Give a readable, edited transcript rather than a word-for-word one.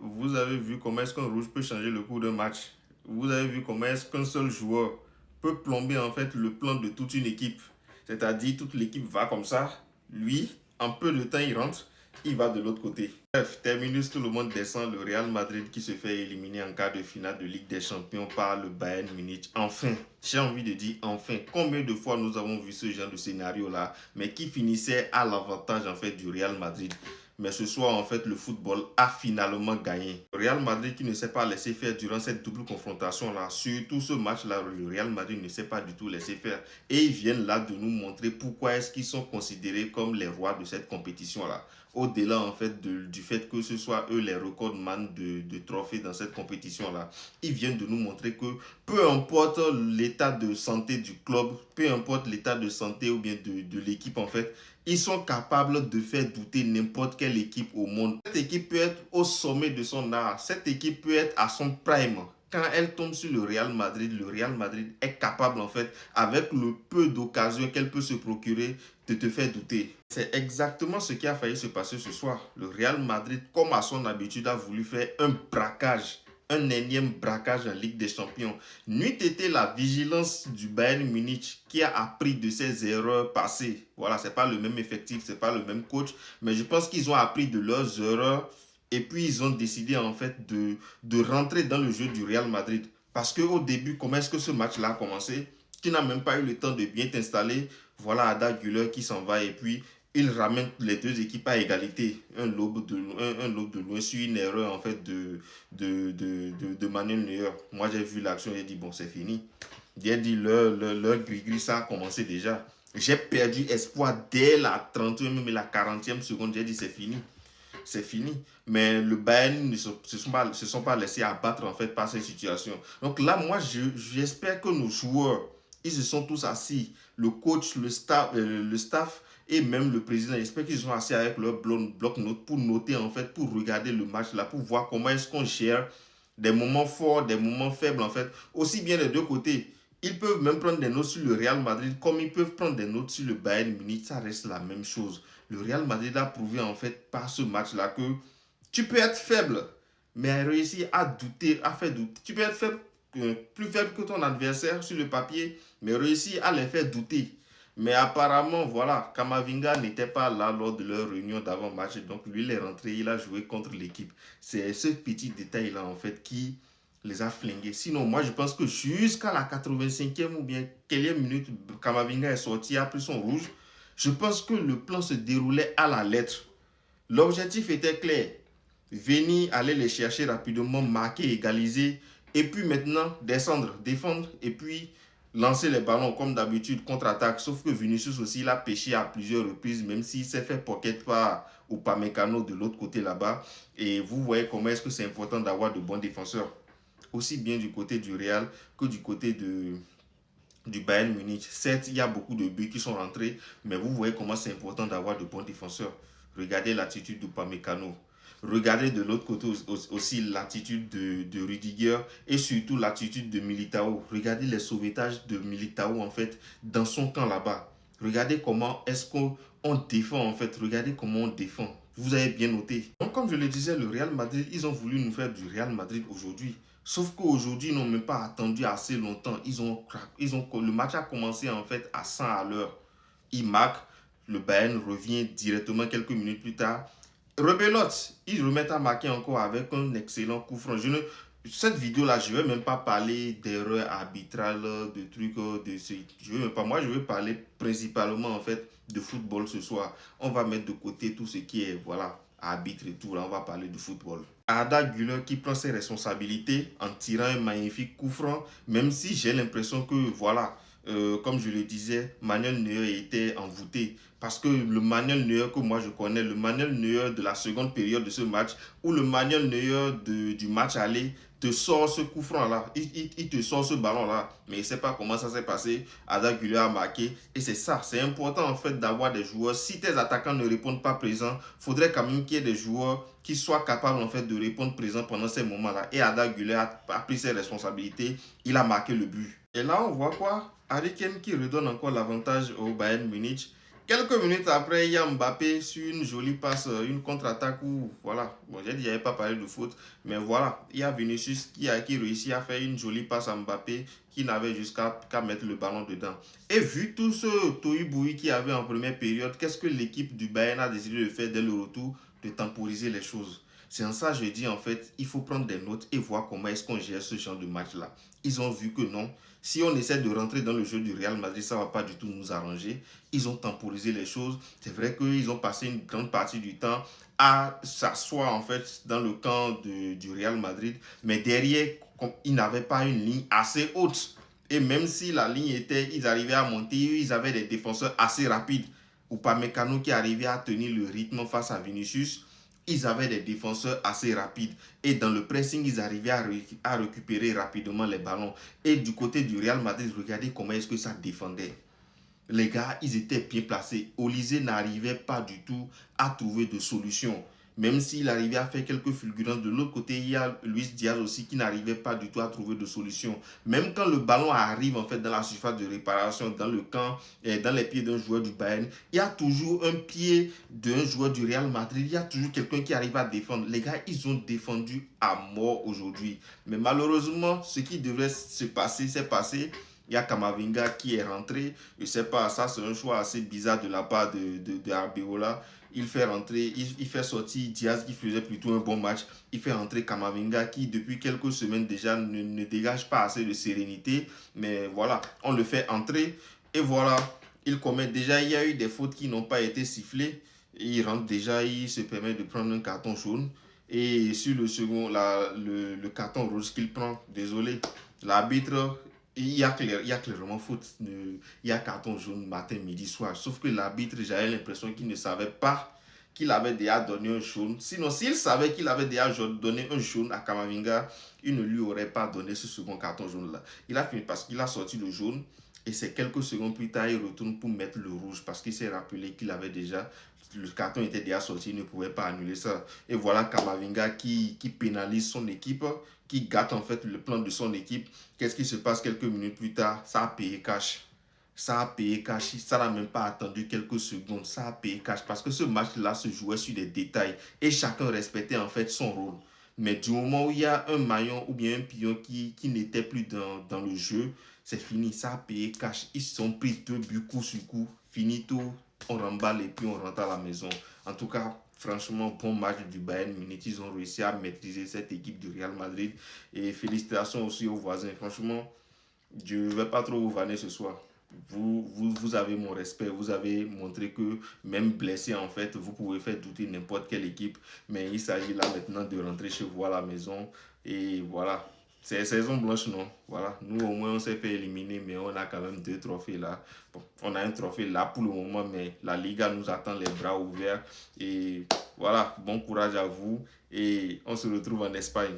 vous avez vu comment est-ce qu'un rouge peut changer le cours d'un match. Vous avez vu comment est-ce qu'un seul joueur peut plomber en fait le plan de toute une équipe. C'est-à-dire toute l'équipe va comme ça, lui, en peu de temps il rentre, il va de l'autre côté. Bref, terminus, tout le monde descend, le Real Madrid qui se fait éliminer en quart de finale de Ligue des Champions par le Bayern Munich. Enfin, j'ai envie de dire enfin, combien de fois nous avons vu ce genre de scénario-là, mais qui finissait à l'avantage en fait du Real Madrid. Mais ce soir, en fait, le football a finalement gagné. Le Real Madrid qui ne s'est pas laissé faire durant cette double confrontation-là, surtout ce match-là, le Real Madrid ne s'est pas du tout laissé faire. Et ils viennent là de nous montrer pourquoi est-ce qu'ils sont considérés comme les rois de cette compétition-là. Au-delà, en fait, du fait que ce soit eux les recordman de trophées dans cette compétition-là, ils viennent de nous montrer que peu importe l'état de santé du club, peu importe l'état de santé ou bien de l'équipe, en fait, ils sont capables de faire douter n'importe quelle équipe au monde. Cette équipe peut être au sommet de son art. Cette équipe peut être à son prime. Quand elle tombe sur le Real Madrid est capable, en fait, avec le peu d'occasions qu'elle peut se procurer, de te faire douter. C'est exactement ce qui a failli se passer ce soir. Le Real Madrid, comme à son habitude, a voulu faire un braquage. Un énième braquage en Ligue des Champions. N'eût été la vigilance du Bayern Munich qui a appris de ses erreurs passées. Voilà, c'est pas le même effectif, c'est pas le même coach, mais je pense qu'ils ont appris de leurs erreurs et puis ils ont décidé en fait de rentrer dans le jeu du Real Madrid. Parce qu'au début, comment est-ce que ce match-là a commencé? Tu n'as même pas eu le temps de bien t'installer. Voilà Ada Güler qui s'en va et puis il ramène les deux équipes à égalité. Un lobe de loin sur une erreur en fait de Manuel Neuer. Moi j'ai vu l'action, j'ai dit bon c'est fini. J'ai dit leur gris-gris ça a commencé déjà. J'ai perdu espoir dès la 30e même la 40e seconde. J'ai dit c'est fini. C'est fini. Mais le Bayern ne se sont pas laissés abattre en fait par cette situation. Donc là, moi, j'espère que nos joueurs, ils se sont tous assis. Le coach, le staff et même le président, j'espère qu'ils sont assis avec leur bloc-notes pour noter en fait, pour regarder le match là, pour voir comment est-ce qu'on gère des moments forts, des moments faibles en fait. Aussi bien des deux côtés. Ils peuvent même prendre des notes sur le Real Madrid comme ils peuvent prendre des notes sur le Bayern Munich. Ça reste la même chose. Le Real Madrid a prouvé en fait par ce match-là que tu peux être faible, mais réussir à douter, à faire douter. Tu peux être faible, plus faible que ton adversaire sur le papier, mais réussir à les faire douter. Mais apparemment, voilà, Kamavinga n'était pas là lors de leur réunion d'avant-match. Donc lui, il est rentré, il a joué contre l'équipe. C'est ce petit détail-là, en fait, qui les a flingués. Sinon, moi, je pense que jusqu'à la 85e ou bien quelle minute, Kamavinga est sorti, a pris son rouge. Je pense que le plan se déroulait à la lettre. L'objectif était clair. Venir, aller les chercher rapidement, marquer, égaliser. Et puis maintenant, descendre, défendre et puis lancer les ballons comme d'habitude, contre-attaque. Sauf que Vinicius aussi, il a pêché à plusieurs reprises, même s'il s'est fait pocket par Upamecano de l'autre côté là-bas. Et vous voyez comment est-ce que c'est important d'avoir de bons défenseurs. Aussi bien du côté du Real que du côté du Bayern Munich. Certes, il y a beaucoup de buts qui sont rentrés, mais vous voyez comment c'est important d'avoir de bons défenseurs. Regardez l'attitude de Upamecano. Regardez de l'autre côté aussi l'attitude de Rudiger et surtout l'attitude de Militao. Regardez les sauvetages de Militao en fait dans son camp là-bas. Regardez comment est-ce qu'on défend en fait. Regardez comment on défend. Vous avez bien noté. Donc comme je le disais, le Real Madrid, ils ont voulu nous faire du Real Madrid aujourd'hui. Sauf qu'aujourd'hui, ils n'ont même pas attendu assez longtemps. Le match a commencé en fait à 100 à l'heure. Ils marquent, le Bayern revient directement quelques minutes plus tard. Rebelote, ils remettent à marquer encore avec un excellent coup franc. Cette vidéo-là, je ne vais même pas parler d'erreurs arbitrales, de trucs, je veux même pas. Moi, je veux parler principalement en fait de football ce soir. On va mettre de côté tout ce qui est, voilà, arbitre et tout. Là, on va parler de football. Arda Güler qui prend ses responsabilités en tirant un magnifique coup franc, même si j'ai l'impression que, voilà, comme je le disais, Manuel Neuer était envoûté. Parce que le Manuel Neuer que moi je connais, le Manuel Neuer de la seconde période de ce match, ou le Manuel Neuer du match aller, te sort ce coup franc là, il te sort ce ballon là, mais il ne sait pas comment ça s'est passé. Arda Güler a marqué, et c'est ça, c'est important en fait d'avoir des joueurs. Si tes attaquants ne répondent pas présents, il faudrait quand même qu'il y ait des joueurs qui soient capables en fait de répondre présents pendant ces moments là. Et Arda Güler a pris ses responsabilités, il a marqué le but. Et là on voit quoi? Harry Kane qui redonne encore l'avantage au Bayern Munich. Quelques minutes après, il y a Mbappé sur une jolie passe, une contre-attaque où, voilà, bon, j'ai dit, j'avais pas parlé de foot, mais voilà, il y a Vinicius qui réussit à faire une jolie passe à Mbappé qui n'avait jusqu'à qu'à mettre le ballon dedans. Et vu tout ce tohu-bohu qu'il y avait en première période, qu'est-ce que l'équipe du Bayern a décidé de faire dès le retour? De temporiser les choses. C'est en ça que je dis en fait, il faut prendre des notes et voir comment est-ce qu'on gère ce genre de match-là. Ils ont vu que non, si on essaie de rentrer dans le jeu du Real Madrid, ça ne va pas du tout nous arranger. Ils ont temporisé les choses. C'est vrai qu'ils ont passé une grande partie du temps à s'asseoir en fait dans le camp du Real Madrid. Mais derrière, ils n'avaient pas une ligne assez haute. Et même si la ligne était, ils arrivaient à monter, ils avaient des défenseurs assez rapides. Upamecano qui arrivait à tenir le rythme face à Vinicius. Ils avaient des défenseurs assez rapides. Et dans le pressing, ils arrivaient à récupérer rapidement les ballons. Et du côté du Real Madrid, regardez comment est-ce que ça défendait. Les gars, ils étaient bien placés. Olysée n'arrivait pas du tout à trouver de solution. Même s'il arrivait à faire quelques fulgurances, de l'autre côté, il y a Luis Diaz aussi qui n'arrivait pas du tout à trouver de solution. Même quand le ballon arrive en fait dans la surface de réparation, dans le camp, dans les pieds d'un joueur du Bayern, il y a toujours un pied d'un joueur du Real Madrid. Il y a toujours quelqu'un qui arrive à défendre. Les gars, ils ont défendu à mort aujourd'hui. Mais malheureusement, ce qui devrait se passer, s'est passé. Il y a Kamavinga qui est rentré. Je ne sais pas, ça c'est un choix assez bizarre de la part de Arbeloa. Il fait rentrer, il fait sortir Diaz qui faisait plutôt un bon match. Il fait rentrer Kamavinga qui depuis quelques semaines déjà ne dégage pas assez de sérénité. Mais voilà, on le fait entrer. Et voilà, il commet déjà, il y a eu des fautes qui n'ont pas été sifflées. Et il rentre déjà, il se permet de prendre un carton jaune. Et sur le second, le carton rouge qu'il prend, désolé, l'arbitre il y a clairement faute. Il y a carton jaune matin, midi, soir. Sauf que l'arbitre, j'avais l'impression qu'il ne savait pas qu'il avait déjà donné un jaune. Sinon, s'il savait qu'il avait déjà donné un jaune à Kamavinga, il ne lui aurait pas donné ce second carton jaune-là. Il a fini parce qu'il a sorti le jaune. Et c'est quelques secondes plus tard, il retourne pour mettre le rouge parce qu'il s'est rappelé qu'il avait déjà, le carton était déjà sorti, il ne pouvait pas annuler ça. Et voilà Kamavinga qui pénalise son équipe, qui gâte en fait le plan de son équipe. Qu'est-ce qui se passe quelques minutes plus tard? Ça a payé cash. Ça a payé cash. Ça n'a même pas attendu quelques secondes. Ça a payé cash parce que ce match-là se jouait sur des détails et chacun respectait en fait son rôle. Mais du moment où il y a un maillon ou bien un pion qui n'était plus dans le jeu, c'est fini. Ça a payé cash. Ils se sont pris 2 buts coup sur coup. Finito, on remballe et puis on rentre à la maison. En tout cas, franchement, bon match du Bayern Munich. Ils ont réussi à maîtriser cette équipe du Real Madrid. Et félicitations aussi aux voisins. Franchement, je ne vais pas trop vous vanner ce soir. Vous avez mon respect. Vous avez montré que même blessé, en fait, vous pouvez faire douter n'importe quelle équipe. Mais il s'agit là maintenant de rentrer chez vous à la maison. Et voilà. C'est saison blanche, non? Voilà. Nous, au moins, on s'est fait éliminer, mais on a quand même 2 trophées là. Bon, on a un trophée là pour le moment, mais la Liga nous attend les bras ouverts. Et voilà, bon courage à vous. Et on se retrouve en Espagne.